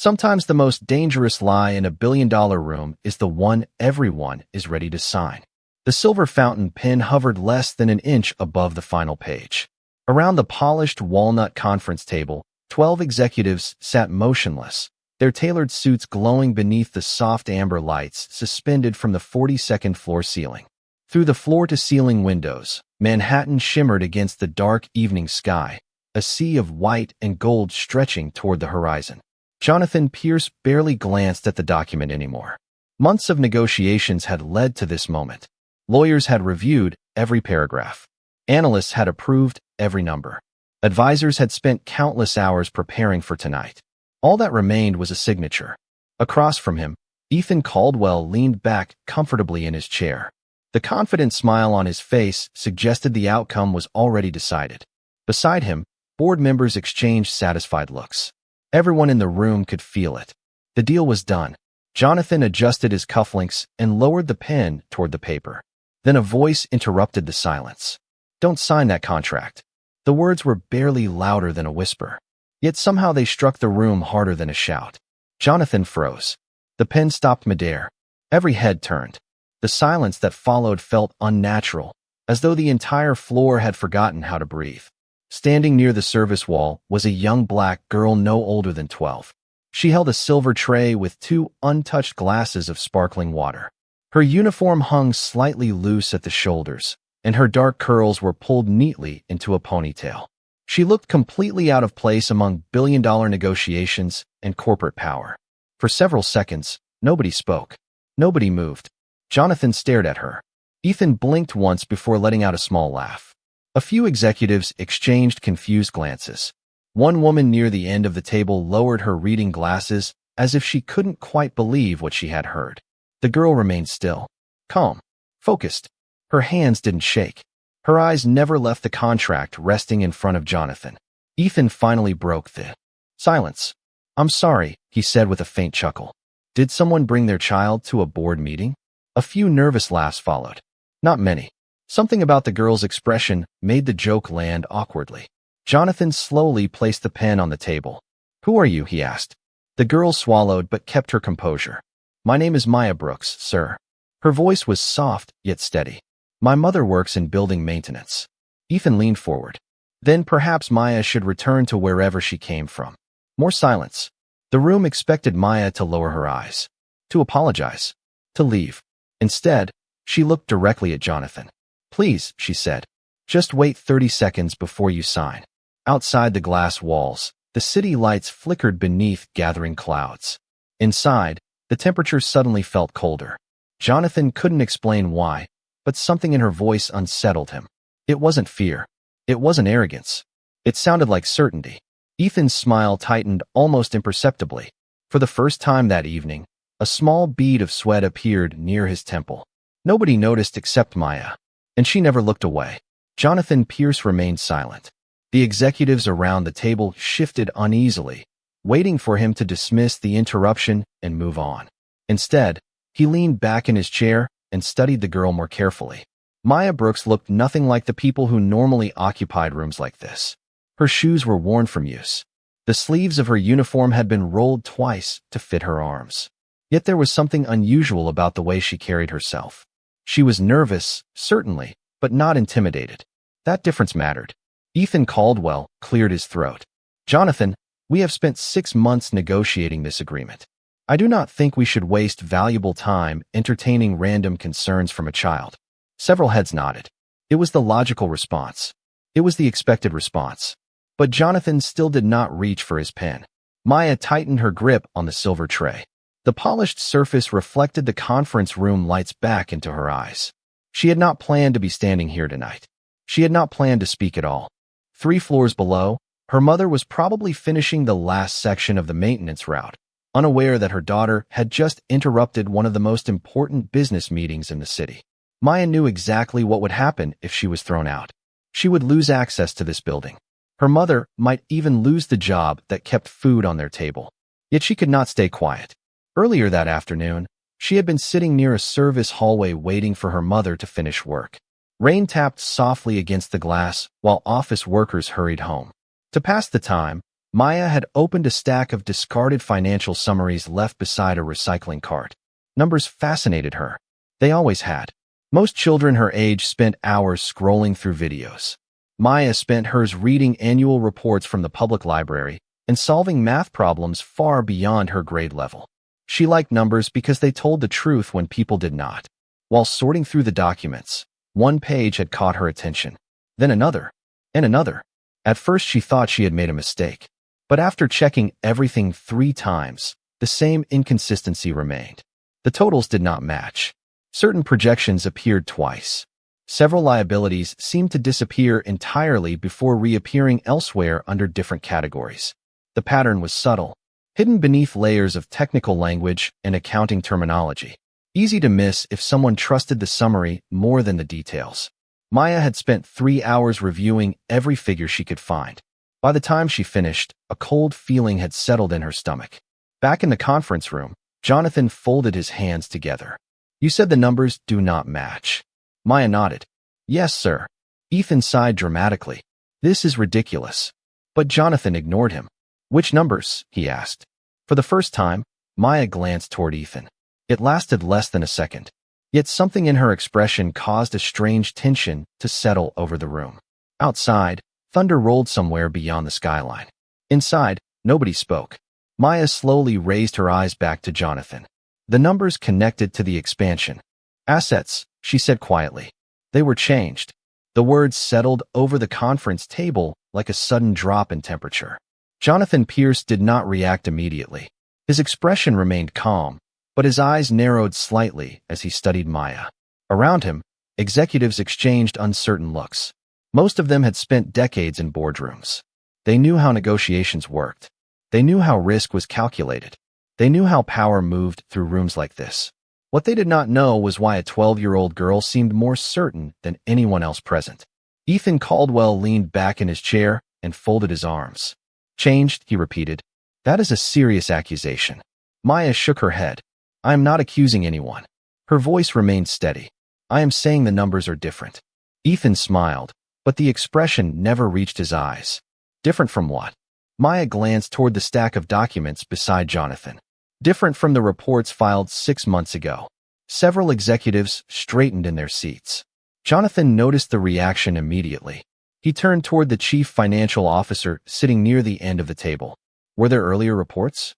Sometimes the most dangerous lie in a billion-dollar room is the one everyone is ready to sign. The silver fountain pen hovered less than an inch above the final page. Around the polished walnut conference table, 12 executives sat motionless, their tailored suits glowing beneath the soft amber lights suspended from the 42nd floor ceiling. Through the floor-to-ceiling windows, Manhattan shimmered against the dark evening sky, a sea of white and gold stretching toward the horizon. Jonathan Pierce barely glanced at the document anymore. Months of negotiations had led to this moment. Lawyers had reviewed every paragraph. Analysts had approved every number. Advisors had spent countless hours preparing for tonight. All that remained was a signature. Across from him, Ethan Caldwell leaned back comfortably in his chair. The confident smile on his face suggested the outcome was already decided. Beside him, board members exchanged satisfied looks. Everyone in the room could feel it. The deal was done. Jonathan adjusted his cufflinks and lowered the pen toward the paper. Then a voice interrupted the silence. "Don't sign that contract." The words were barely louder than a whisper. Yet somehow they struck the room harder than a shout. Jonathan froze. The pen stopped midair. Every head turned. The silence that followed felt unnatural, as though the entire floor had forgotten how to breathe. Standing near the service wall was a young black girl no older than 12. She held a silver tray with 2 untouched glasses of sparkling water. Her uniform hung slightly loose at the shoulders, and her dark curls were pulled neatly into a ponytail. She looked completely out of place among billion-dollar negotiations and corporate power. For several seconds, nobody spoke. Nobody moved. Jonathan stared at her. Ethan blinked once before letting out a small laugh. A few executives exchanged confused glances. One woman near the end of the table lowered her reading glasses as if she couldn't quite believe what she had heard. The girl remained still, calm, focused. Her hands didn't shake. Her eyes never left the contract resting in front of Jonathan. Ethan finally broke the silence. "I'm sorry," he said with a faint chuckle. "Did someone bring their child to a board meeting?" A few nervous laughs followed. Not many. Something about the girl's expression made the joke land awkwardly. Jonathan slowly placed the pen on the table. "Who are you?" he asked. The girl swallowed but kept her composure. "My name is Maya Brooks, sir." Her voice was soft yet steady. "My mother works in building maintenance." Ethan leaned forward. Then perhaps Maya should return to wherever she came from. More silence. The room expected Maya to lower her eyes, to apologize, to leave. Instead, she looked directly at Jonathan. "Please," she said, "just wait 30 seconds before you sign." Outside the glass walls, the city lights flickered beneath gathering clouds. Inside, the temperature suddenly felt colder. Jonathan couldn't explain why, but something in her voice unsettled him. It wasn't fear. It wasn't arrogance. It sounded like certainty. Ethan's smile tightened almost imperceptibly. For the first time that evening, a small bead of sweat appeared near his temple. Nobody noticed except Maya, and she never looked away. Jonathan Pierce remained silent. The executives around the table shifted uneasily, waiting for him to dismiss the interruption and move on. Instead, he leaned back in his chair and studied the girl more carefully. Maya Brooks looked nothing like the people who normally occupied rooms like this. Her shoes were worn from use. The sleeves of her uniform had been rolled twice to fit her arms. Yet there was something unusual about the way she carried herself. She was nervous, certainly, but not intimidated. That difference mattered. Ethan Caldwell cleared his throat. "Jonathan, we have spent 6 months negotiating this agreement. I do not think we should waste valuable time entertaining random concerns from a child." Several heads nodded. It was the logical response. It was the expected response. But Jonathan still did not reach for his pen. Maya tightened her grip on the silver tray. The polished surface reflected the conference room lights back into her eyes. She had not planned to be standing here tonight. She had not planned to speak at all. 3 floors below, her mother was probably finishing the last section of the maintenance route, unaware that her daughter had just interrupted one of the most important business meetings in the city. Maya knew exactly what would happen if she was thrown out. She would lose access to this building. Her mother might even lose the job that kept food on their table. Yet she could not stay quiet. Earlier that afternoon, she had been sitting near a service hallway waiting for her mother to finish work. Rain tapped softly against the glass while office workers hurried home. To pass the time, Maya had opened a stack of discarded financial summaries left beside a recycling cart. Numbers fascinated her. They always had. Most children her age spent hours scrolling through videos. Maya spent hers reading annual reports from the public library and solving math problems far beyond her grade level. She liked numbers because they told the truth when people did not. While sorting through the documents, one page had caught her attention. Then another, and another. At first she thought she had made a mistake. But after checking everything 3 times, the same inconsistency remained. The totals did not match. Certain projections appeared twice. Several liabilities seemed to disappear entirely before reappearing elsewhere under different categories. The pattern was subtle, hidden beneath layers of technical language and accounting terminology. Easy to miss if someone trusted the summary more than the details. Maya had spent 3 hours reviewing every figure she could find. By the time she finished, a cold feeling had settled in her stomach. Back in the conference room, Jonathan folded his hands together. "You said the numbers do not match." Maya nodded. "Yes, sir." Ethan sighed dramatically. "This is ridiculous." But Jonathan ignored him. "Which numbers?" he asked. For the first time, Maya glanced toward Ethan. It lasted less than a second. Yet something in her expression caused a strange tension to settle over the room. Outside, thunder rolled somewhere beyond the skyline. Inside, nobody spoke. Maya slowly raised her eyes back to Jonathan. The numbers connected to the expansion. "Assets," she said quietly. They were changed. The words settled over the conference table like a sudden drop in temperature. Jonathan Pierce did not react immediately. His expression remained calm, but his eyes narrowed slightly as he studied Maya. Around him, executives exchanged uncertain looks. Most of them had spent decades in boardrooms. They knew how negotiations worked. They knew how risk was calculated. They knew how power moved through rooms like this. What they did not know was why a 12-year-old girl seemed more certain than anyone else present. Ethan Caldwell leaned back in his chair and folded his arms. "Changed," he repeated. "That is a serious accusation." Maya shook her head. "I am not accusing anyone." Her voice remained steady. "I am saying the numbers are different." Ethan smiled, but the expression never reached his eyes. "Different from what?" Maya glanced toward the stack of documents beside Jonathan. "Different from the reports filed 6 months ago." Several executives straightened in their seats. Jonathan noticed the reaction immediately. He turned toward the chief financial officer sitting near the end of the table. "Were there earlier reports?"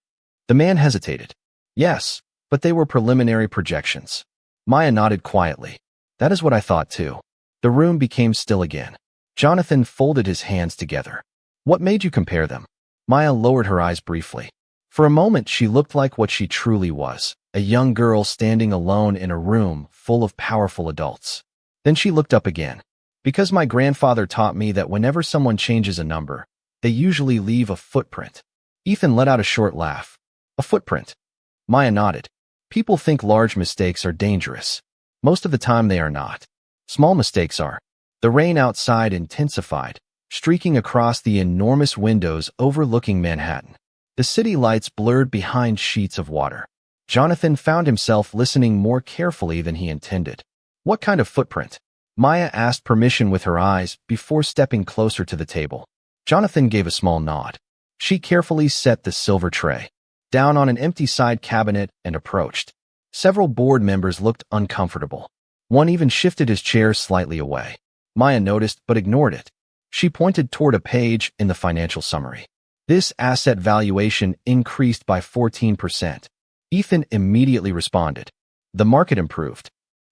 The man hesitated. "Yes, but they were preliminary projections." Maya nodded quietly. "That is what I thought too." The room became still again. Jonathan folded his hands together. "What made you compare them?" Maya lowered her eyes briefly. For a moment she looked like what she truly was, a young girl standing alone in a room full of powerful adults. Then she looked up again. "Because my grandfather taught me that whenever someone changes a number, they usually leave a footprint." Ethan let out a short laugh. "A footprint?" Maya nodded. "People think large mistakes are dangerous. Most of the time they are not. Small mistakes are." The rain outside intensified, streaking across the enormous windows overlooking Manhattan. The city lights blurred behind sheets of water. Jonathan found himself listening more carefully than he intended. "What kind of footprint?" Maya asked permission with her eyes before stepping closer to the table. Jonathan gave a small nod. She carefully set the silver tray down on an empty side cabinet and approached. Several board members looked uncomfortable. One even shifted his chair slightly away. Maya noticed but ignored it. She pointed toward a page in the financial summary. "This asset valuation increased by 14%. Ethan immediately responded. "The market improved."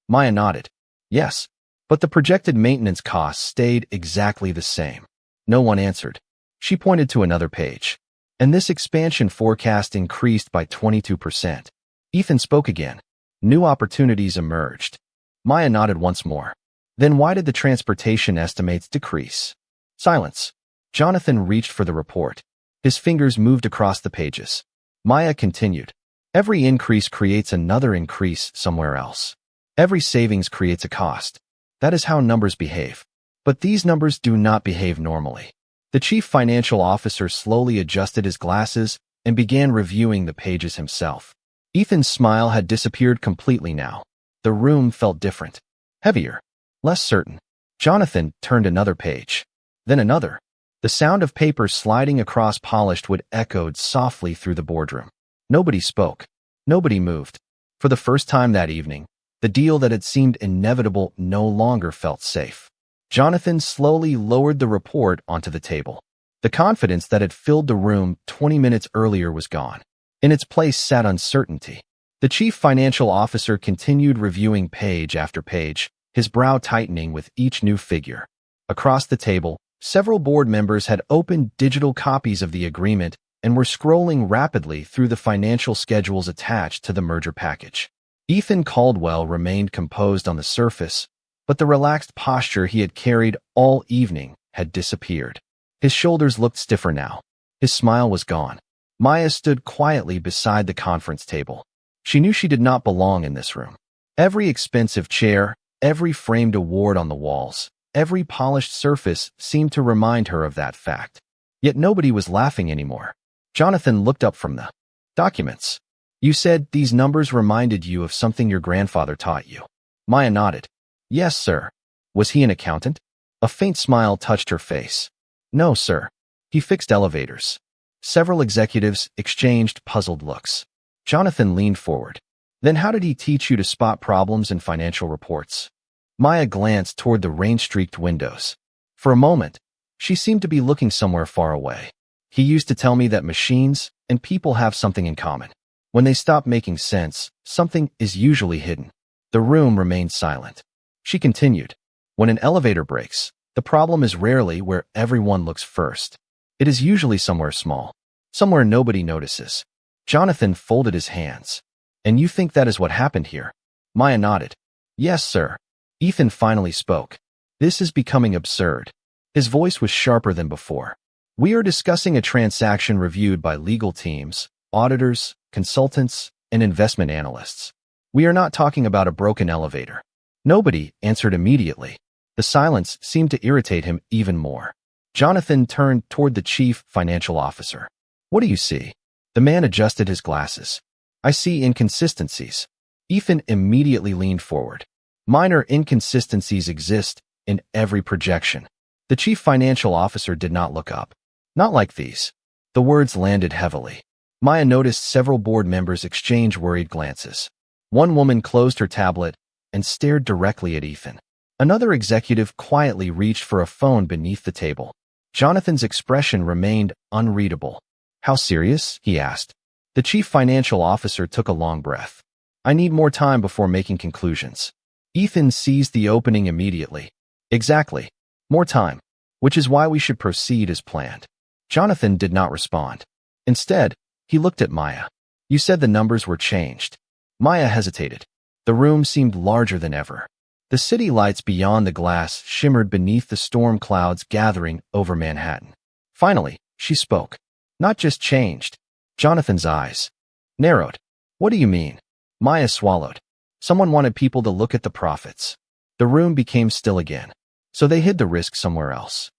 Maya nodded. "Yes, but the projected maintenance costs stayed exactly the same." No one answered. She pointed to another page. "And this expansion forecast increased by 22%. Ethan spoke again. "New opportunities emerged." Maya nodded once more. "Then why did the transportation estimates decrease?" Silence. Jonathan reached for the report. His fingers moved across the pages. Maya continued. "Every increase creates another increase somewhere else. Every savings creates a cost. That is how numbers behave. But these numbers do not behave normally." The chief financial officer slowly adjusted his glasses and began reviewing the pages himself. Ethan's smile had disappeared completely now. The room felt different. Heavier. Less certain. Jonathan turned another page. Then another. The sound of paper sliding across polished wood echoed softly through the boardroom. Nobody spoke. Nobody moved. For the first time that evening, the deal that had seemed inevitable no longer felt safe. Jonathan slowly lowered the report onto the table. The confidence that had filled the room 20 minutes earlier was gone. In its place sat uncertainty. The chief financial officer continued reviewing page after page, his brow tightening with each new figure. Across the table, several board members had opened digital copies of the agreement and were scrolling rapidly through the financial schedules attached to the merger package. Ethan Caldwell remained composed on the surface, but the relaxed posture he had carried all evening had disappeared. His shoulders looked stiffer now. His smile was gone. Maya stood quietly beside the conference table. She knew she did not belong in this room. Every expensive chair, every framed award on the walls, every polished surface seemed to remind her of that fact. Yet nobody was laughing anymore. Jonathan looked up from the documents. You said these numbers reminded you of something your grandfather taught you. Maya nodded. Yes, sir. Was he an accountant? A faint smile touched her face. No, sir. He fixed elevators. Several executives exchanged puzzled looks. Jonathan leaned forward. Then how did he teach you to spot problems in financial reports? Maya glanced toward the rain-streaked windows. For a moment, she seemed to be looking somewhere far away. He used to tell me that machines and people have something in common. When they stop making sense, something is usually hidden. The room remained silent. She continued. When an elevator breaks, the problem is rarely where everyone looks first. It is usually somewhere small, somewhere nobody notices. Jonathan folded his hands. And you think that is what happened here? Maya nodded. Yes, sir. Ethan finally spoke. This is becoming absurd. His voice was sharper than before. We are discussing a transaction reviewed by legal teams, auditors, consultants, and investment analysts. We are not talking about a broken elevator. Nobody answered immediately. The silence seemed to irritate him even more. Jonathan turned toward the chief financial officer. What do you see? The man adjusted his glasses. I see inconsistencies. Ethan immediately leaned forward. Minor inconsistencies exist in every projection. The chief financial officer did not look up. Not like these. The words landed heavily. Maya noticed several board members exchange worried glances. One woman closed her tablet and stared directly at Ethan. Another executive quietly reached for a phone beneath the table. Jonathan's expression remained unreadable. How serious? He asked. The chief financial officer took a long breath. I need more time before making conclusions. Ethan seized the opening immediately. Exactly. More time. Which is why we should proceed as planned. Jonathan did not respond. Instead, he looked at Maya. You said the numbers were changed. Maya hesitated. The room seemed larger than ever. The city lights beyond the glass shimmered beneath the storm clouds gathering over Manhattan. Finally, she spoke. Not just changed. Jonathan's eyes narrowed. What do you mean? Maya swallowed. Someone wanted people to look at the profits. The room became still again. So they hid the risk somewhere else.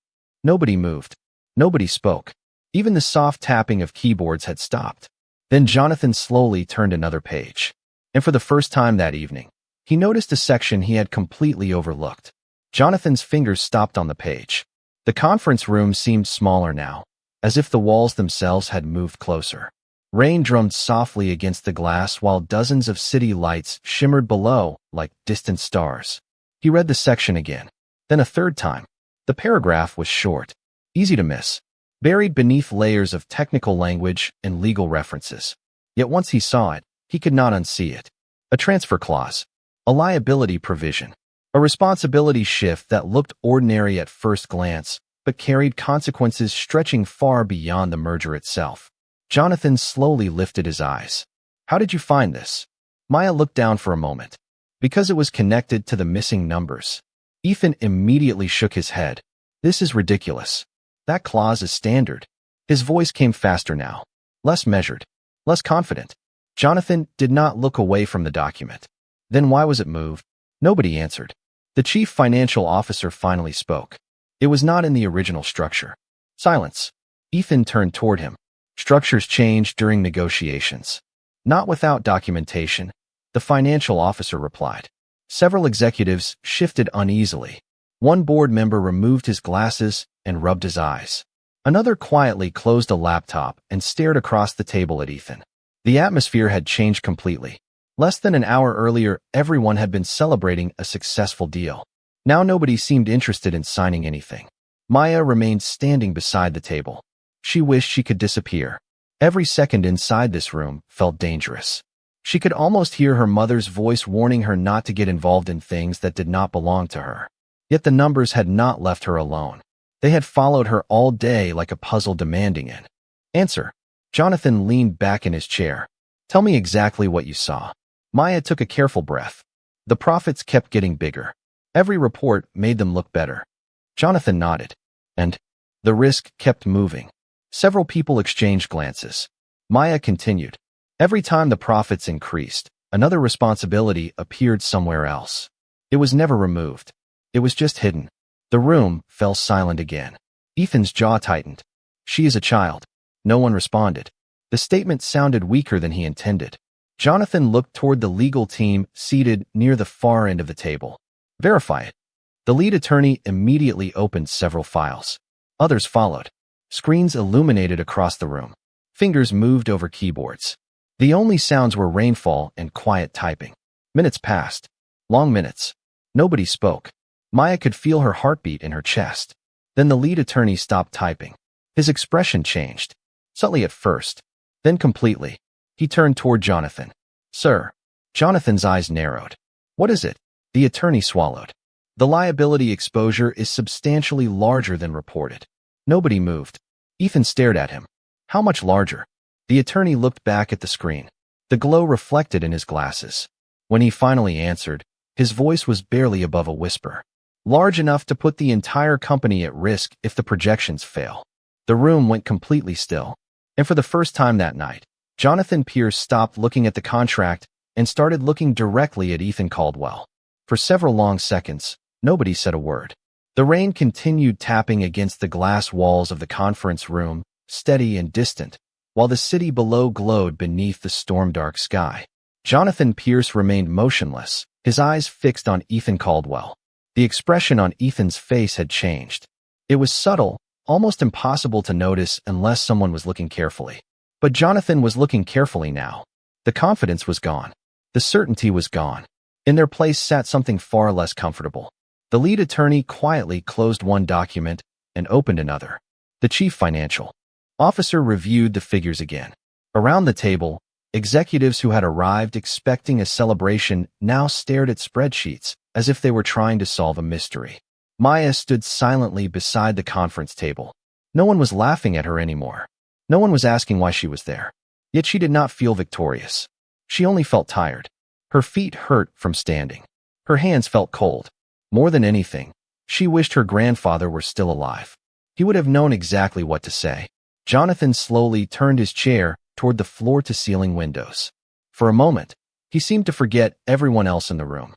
Nobody moved. Nobody spoke. Even the soft tapping of keyboards had stopped. Then Jonathan slowly turned another page. And for the first time that evening, he noticed a section he had completely overlooked. Jonathan's fingers stopped on the page. The conference room seemed smaller now, as if the walls themselves had moved closer. Rain drummed softly against the glass while dozens of city lights shimmered below like distant stars. He read the section again, then a third time. The paragraph was short, easy to miss, buried beneath layers of technical language and legal references. Yet once he saw it, he could not unsee it. A transfer clause, a liability provision, a responsibility shift that looked ordinary at first glance, but carried consequences stretching far beyond the merger itself. Jonathan slowly lifted his eyes. How did you find this? Maya looked down for a moment. Because it was connected to the missing numbers. Ethan immediately shook his head. This is ridiculous. That clause is standard. His voice came faster now, less measured, less confident. Jonathan did not look away from the document. Then why was it moved? Nobody answered. The chief financial officer finally spoke. It was not in the original structure. Silence. Ethan turned toward him. Structures change during negotiations. Not without documentation, the financial officer replied. Several executives shifted uneasily. One board member removed his glasses and rubbed his eyes. Another quietly closed a laptop and stared across the table at Ethan. The atmosphere had changed completely. Less than an hour earlier, everyone had been celebrating a successful deal. Now nobody seemed interested in signing anything. Maya remained standing beside the table. She wished she could disappear. Every second inside this room felt dangerous. She could almost hear her mother's voice warning her not to get involved in things that did not belong to her. Yet the numbers had not left her alone. They had followed her all day like a puzzle demanding an answer. Jonathan leaned back in his chair. Tell me exactly what you saw. Maya took a careful breath. The profits kept getting bigger. Every report made them look better. Jonathan nodded. And the risk kept moving. Several people exchanged glances. Maya continued. Every time the profits increased, another responsibility appeared somewhere else. It was never removed. It was just hidden. The room fell silent again. Ethan's jaw tightened. She is a child. No one responded. The statement sounded weaker than he intended. Jonathan looked toward the legal team seated near the far end of the table. Verify it. The lead attorney immediately opened several files. Others followed. Screens illuminated across the room. Fingers moved over keyboards. The only sounds were rainfall and quiet typing. Minutes passed. Long minutes. Nobody spoke. Maya could feel her heartbeat in her chest. Then the lead attorney stopped typing. His expression changed. Subtly at first, then completely. He turned toward Jonathan. Sir. Jonathan's eyes narrowed. What is it? The attorney swallowed. The liability exposure is substantially larger than reported. Nobody moved. Ethan stared at him. How much larger? The attorney looked back at the screen. The glow reflected in his glasses. When he finally answered, his voice was barely above a whisper. Large enough to put the entire company at risk if the projections fail. The room went completely still. And for the first time that night, Jonathan Pierce stopped looking at the contract and started looking directly at Ethan Caldwell. For several long seconds, nobody said a word. The rain continued tapping against the glass walls of the conference room, steady and distant, while the city below glowed beneath the storm-dark sky. Jonathan Pierce remained motionless, his eyes fixed on Ethan Caldwell. The expression on Ethan's face had changed. It was subtle, almost impossible to notice unless someone was looking carefully. But Jonathan was looking carefully now. The confidence was gone. The certainty was gone. In their place sat something far less comfortable. The lead attorney quietly closed one document and opened another. The chief financial officer reviewed the figures again. Around the table, executives who had arrived expecting a celebration now stared at spreadsheets as if they were trying to solve a mystery. Maya stood silently beside the conference table. No one was laughing at her anymore. No one was asking why she was there. Yet she did not feel victorious. She only felt tired. Her feet hurt from standing. Her hands felt cold. More than anything, she wished her grandfather were still alive. He would have known exactly what to say. Jonathan slowly turned his chair toward the floor-to-ceiling windows. For a moment, he seemed to forget everyone else in the room.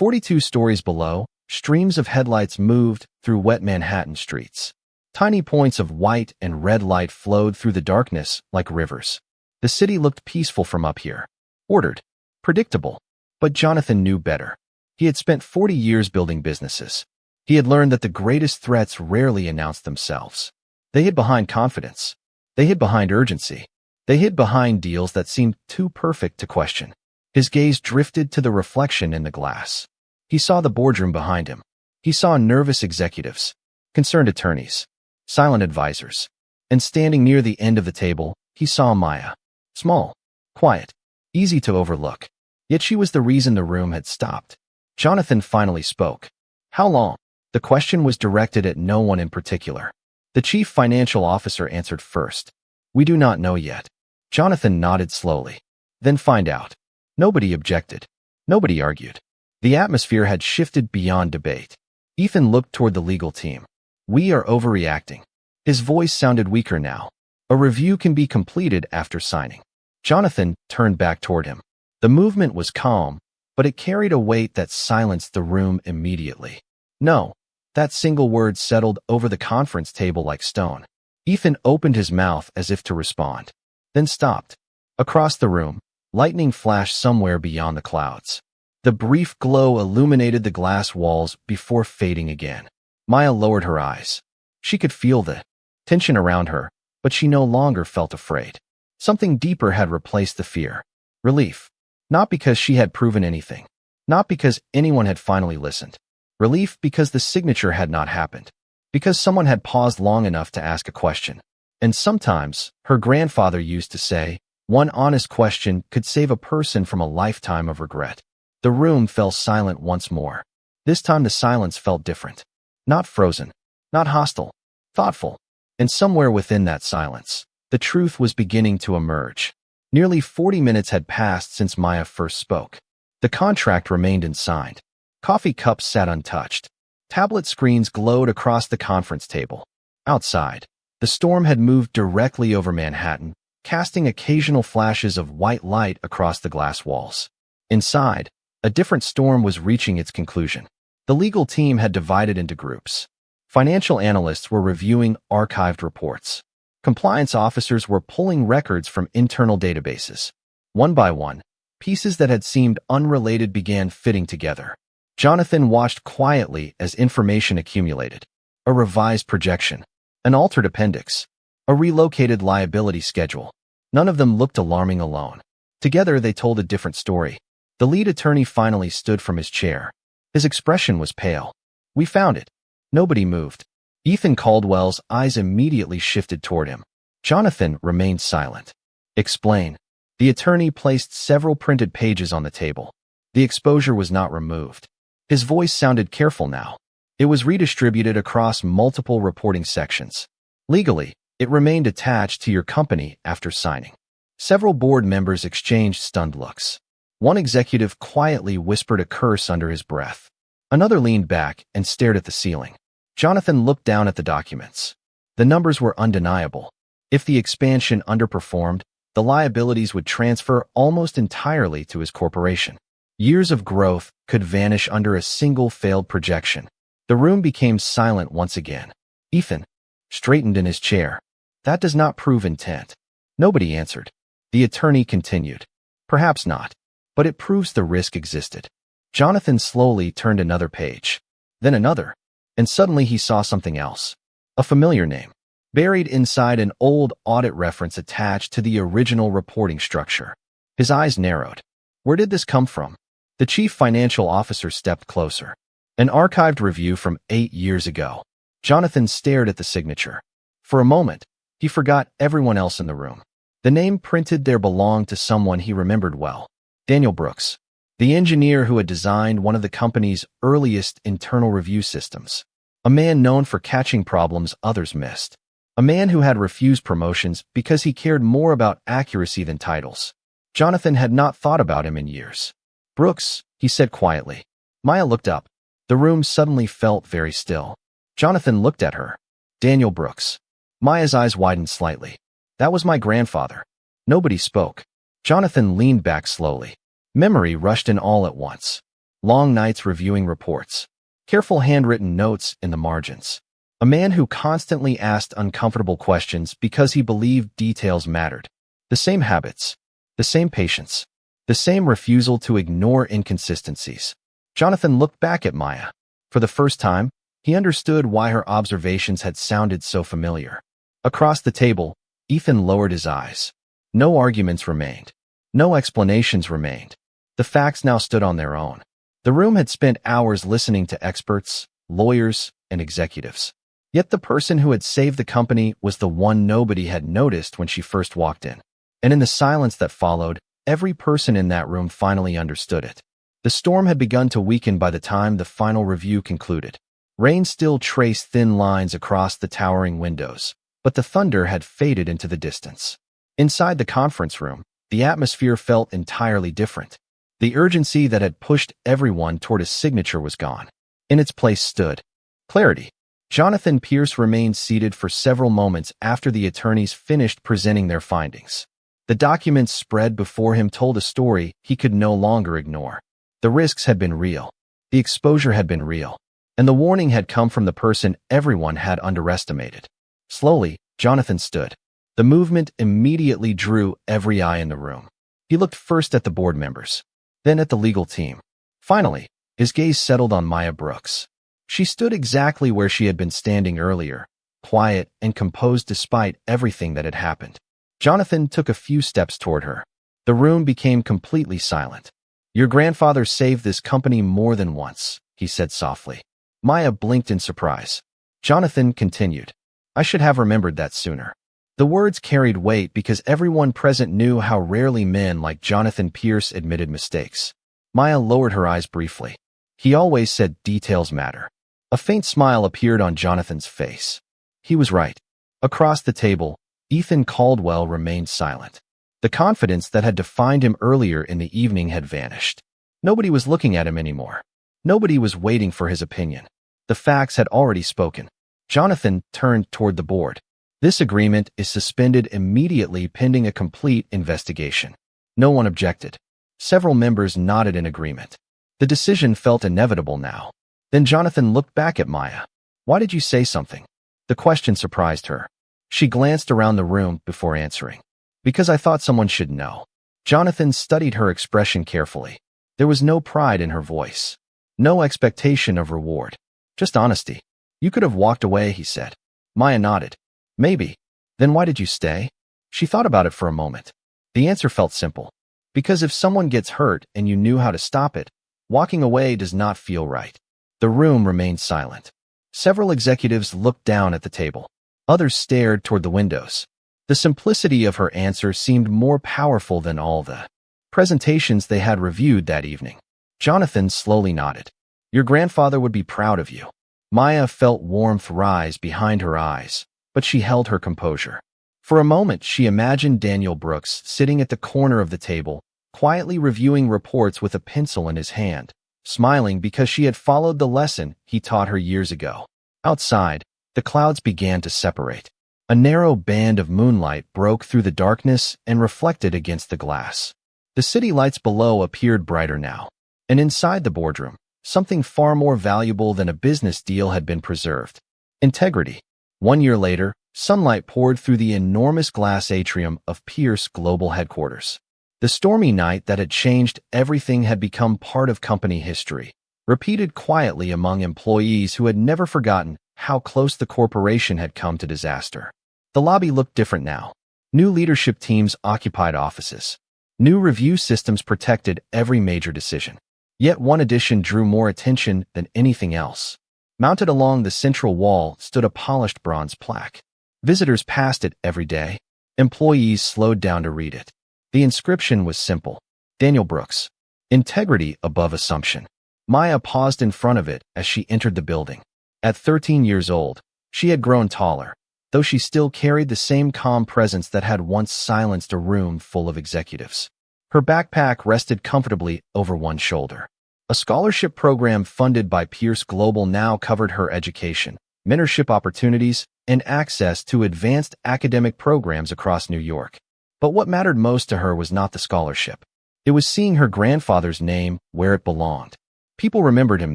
42 stories below, streams of headlights moved through wet Manhattan streets. Tiny points of white and red light flowed through the darkness like rivers. The city looked peaceful from up here. Ordered. Predictable. But Jonathan knew better. He had spent 40 years building businesses. He had learned that the greatest threats rarely announced themselves. They hid behind confidence. They hid behind urgency. They hid behind deals that seemed too perfect to question. His gaze drifted to the reflection in the glass. He saw the boardroom behind him. He saw nervous executives, concerned attorneys, silent advisors. And standing near the end of the table, he saw Maya. Small, quiet, easy to overlook. Yet she was the reason the room had stopped. Jonathan finally spoke. How long? The question was directed at no one in particular. The chief financial officer answered first. We do not know yet. Jonathan nodded slowly. Then find out. Nobody objected. Nobody argued. The atmosphere had shifted beyond debate. Ethan looked toward the legal team. We are overreacting. His voice sounded weaker now. A review can be completed after signing. Jonathan turned back toward him. The movement was calm, but it carried a weight that silenced the room immediately. No. That single word settled over the conference table like stone. Ethan opened his mouth as if to respond, then stopped. Across the room, lightning flashed somewhere beyond the clouds. The brief glow illuminated the glass walls before fading again. Maya lowered her eyes. She could feel the tension around her, but she no longer felt afraid. Something deeper had replaced the fear. Relief. Not because she had proven anything. Not because anyone had finally listened. Relief because the signature had not happened. Because someone had paused long enough to ask a question. And sometimes, her grandfather used to say, one honest question could save a person from a lifetime of regret. The room fell silent once more. This time the silence felt different. Not frozen. Not hostile. Thoughtful. And somewhere within that silence, the truth was beginning to emerge. Nearly 40 minutes had passed since Maya first spoke. The contract remained unsigned. Coffee cups sat untouched. Tablet screens glowed across the conference table. Outside, the storm had moved directly over Manhattan, casting occasional flashes of white light across the glass walls. Inside, a different storm was reaching its conclusion. The legal team had divided into groups. Financial analysts were reviewing archived reports. Compliance officers were pulling records from internal databases. One by one, pieces that had seemed unrelated began fitting together. Jonathan watched quietly as information accumulated. A revised projection, an altered appendix, a relocated liability schedule. None of them looked alarming alone. Together they told a different story. The lead attorney finally stood from his chair. His expression was pale. "We found it." Nobody moved. Ethan Caldwell's eyes immediately shifted toward him. Jonathan remained silent. "Explain." The attorney placed several printed pages on the table. The exposure was not removed. His voice sounded careful now. It was redistributed across multiple reporting sections. Legally, it remained attached to your company after signing. Several board members exchanged stunned looks. One executive quietly whispered a curse under his breath. Another leaned back and stared at the ceiling. Jonathan looked down at the documents. The numbers were undeniable. If the expansion underperformed, the liabilities would transfer almost entirely to his corporation. Years of growth could vanish under a single failed projection. The room became silent once again. Ethan straightened in his chair. "That does not prove intent." Nobody answered. The attorney continued. "Perhaps not, but it proves the risk existed." Jonathan slowly turned another page, then another, and suddenly he saw something else. A familiar name, buried inside an old audit reference attached to the original reporting structure. His eyes narrowed. Where did this come from? The chief financial officer stepped closer. An archived review from 8 years ago. Jonathan stared at the signature. For a moment, he forgot everyone else in the room. The name printed there belonged to someone he remembered well. Daniel Brooks, the engineer who had designed one of the company's earliest internal review systems. A man known for catching problems others missed. A man who had refused promotions because he cared more about accuracy than titles. Jonathan had not thought about him in years. "Brooks," he said quietly. Maya looked up. The room suddenly felt very still. Jonathan looked at her. "Daniel Brooks." Maya's eyes widened slightly. "That was my grandfather." Nobody spoke. Jonathan leaned back slowly. Memory rushed in all at once. Long nights reviewing reports. Careful handwritten notes in the margins. A man who constantly asked uncomfortable questions because he believed details mattered. The same habits. The same patience. The same refusal to ignore inconsistencies. Jonathan looked back at Maya. For the first time, he understood why her observations had sounded so familiar. Across the table, Ethan lowered his eyes. No arguments remained. No explanations remained. The facts now stood on their own. The room had spent hours listening to experts, lawyers, and executives. Yet the person who had saved the company was the one nobody had noticed when she first walked in. And in the silence that followed, every person in that room finally understood it. The storm had begun to weaken by the time the final review concluded. Rain still traced thin lines across the towering windows, but the thunder had faded into the distance. Inside the conference room, the atmosphere felt entirely different. The urgency that had pushed everyone toward a signature was gone. In its place stood clarity. Jonathan Pierce remained seated for several moments after the attorneys finished presenting their findings. The documents spread before him told a story he could no longer ignore. The risks had been real. The exposure had been real. And the warning had come from the person everyone had underestimated. Slowly, Jonathan stood. The movement immediately drew every eye in the room. He looked first at the board members, then at the legal team. Finally, his gaze settled on Maya Brooks. She stood exactly where she had been standing earlier, quiet and composed despite everything that had happened. Jonathan took a few steps toward her. The room became completely silent. "Your grandfather saved this company more than once," he said softly. Maya blinked in surprise. Jonathan continued, "I should have remembered that sooner." The words carried weight because everyone present knew how rarely men like Jonathan Pierce admitted mistakes. Maya lowered her eyes briefly. "He always said details matter." A faint smile appeared on Jonathan's face. He was right. Across the table, Ethan Caldwell remained silent. The confidence that had defined him earlier in the evening had vanished. Nobody was looking at him anymore. Nobody was waiting for his opinion. The facts had already spoken. Jonathan turned toward the board. "This agreement is suspended immediately pending a complete investigation." No one objected. Several members nodded in agreement. The decision felt inevitable now. Then Jonathan looked back at Maya. "Why did you say something?" The question surprised her. She glanced around the room before answering. "Because I thought someone should know." Jonathan studied her expression carefully. There was no pride in her voice. No expectation of reward. Just honesty. "You could have walked away," he said. Maya nodded. "Maybe. Then why did you stay?" She thought about it for a moment. The answer felt simple. Because if someone gets hurt and you knew how to stop it, walking away does not feel right. The room remained silent. Several executives looked down at the table. Others stared toward the windows. The simplicity of her answer seemed more powerful than all the presentations they had reviewed that evening. Jonathan slowly nodded. "Your grandfather would be proud of you." Maya felt warmth rise behind her eyes, but she held her composure. For a moment, she imagined Daniel Brooks sitting at the corner of the table, quietly reviewing reports with a pencil in his hand, smiling because she had followed the lesson he taught her years ago. Outside, the clouds began to separate. A narrow band of moonlight broke through the darkness and reflected against the glass. The city lights below appeared brighter now, and inside the boardroom, something far more valuable than a business deal had been preserved. Integrity. 1 year later, sunlight poured through the enormous glass atrium of Pierce Global Headquarters. The stormy night that had changed everything had become part of company history, repeated quietly among employees who had never forgotten how close the corporation had come to disaster. The lobby looked different now. New leadership teams occupied offices. New review systems protected every major decision. Yet one addition drew more attention than anything else. Mounted along the central wall stood a polished bronze plaque. Visitors passed it every day. Employees slowed down to read it. The inscription was simple. Daniel Brooks. Integrity above assumption. Maya paused in front of it as she entered the building. At 13 years old, she had grown taller, though she still carried the same calm presence that had once silenced a room full of executives. Her backpack rested comfortably over one shoulder. A scholarship program funded by Pierce Global now covered her education, mentorship opportunities, and access to advanced academic programs across New York. But what mattered most to her was not the scholarship. It was seeing her grandfather's name where it belonged. People remembered him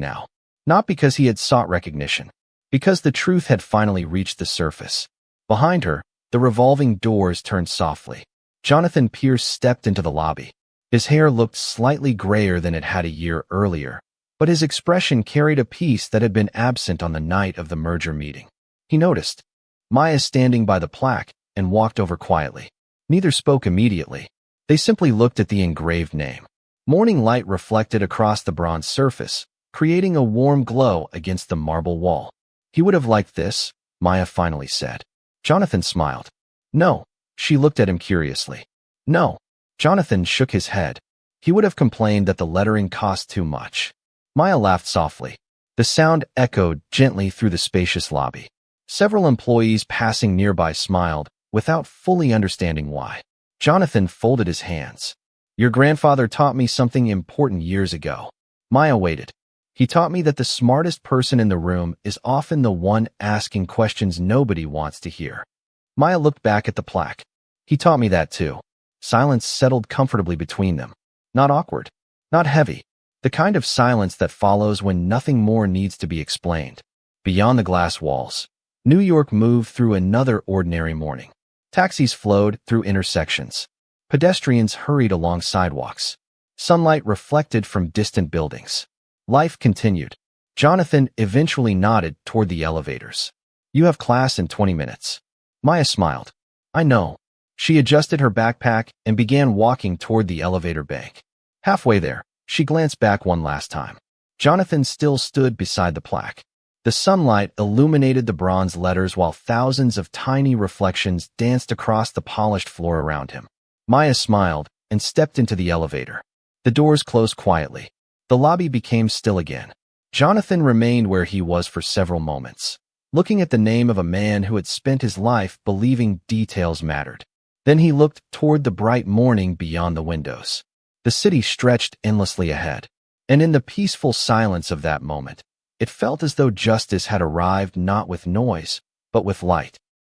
now, not because he had sought recognition, because the truth had finally reached the surface. Behind her, the revolving doors turned softly. Jonathan Pierce stepped into the lobby. His hair looked slightly grayer than it had a year earlier, but his expression carried a peace that had been absent on the night of the merger meeting. He noticed Maya standing by the plaque and walked over quietly. Neither spoke immediately. They simply looked at the engraved name. Morning light reflected across the bronze surface, creating a warm glow against the marble wall. "He would have liked this," Maya finally said. Jonathan smiled. "No." She looked at him curiously. "No." Jonathan shook his head. "He would have complained that the lettering cost too much." Maya laughed softly. The sound echoed gently through the spacious lobby. Several employees passing nearby smiled, without fully understanding why. Jonathan folded his hands. "Your grandfather taught me something important years ago." Maya waited. "He taught me that the smartest person in the room is often the one asking questions nobody wants to hear." Maya looked back at the plaque. "He taught me that too." Silence settled comfortably between them. Not awkward. Not heavy. The kind of silence that follows when nothing more needs to be explained. Beyond the glass walls, New York moved through another ordinary morning. Taxis flowed through intersections. Pedestrians hurried along sidewalks. Sunlight reflected from distant buildings. Life continued. Jonathan eventually nodded toward the elevators. You have class in 20 minutes. Maya smiled. I know. She adjusted her backpack and began walking toward the elevator bank. Halfway there, she glanced back one last time. Jonathan still stood beside the plaque. The sunlight illuminated the bronze letters while thousands of tiny reflections danced across the polished floor around him. Maya smiled and stepped into the elevator. The doors closed quietly. The lobby became still again. Jonathan remained where he was for several moments, looking at the name of a man who had spent his life believing details mattered. Then he looked toward the bright morning beyond the windows. The city stretched endlessly ahead, and in the peaceful silence of that moment, it felt as though justice had arrived not with noise, but with light.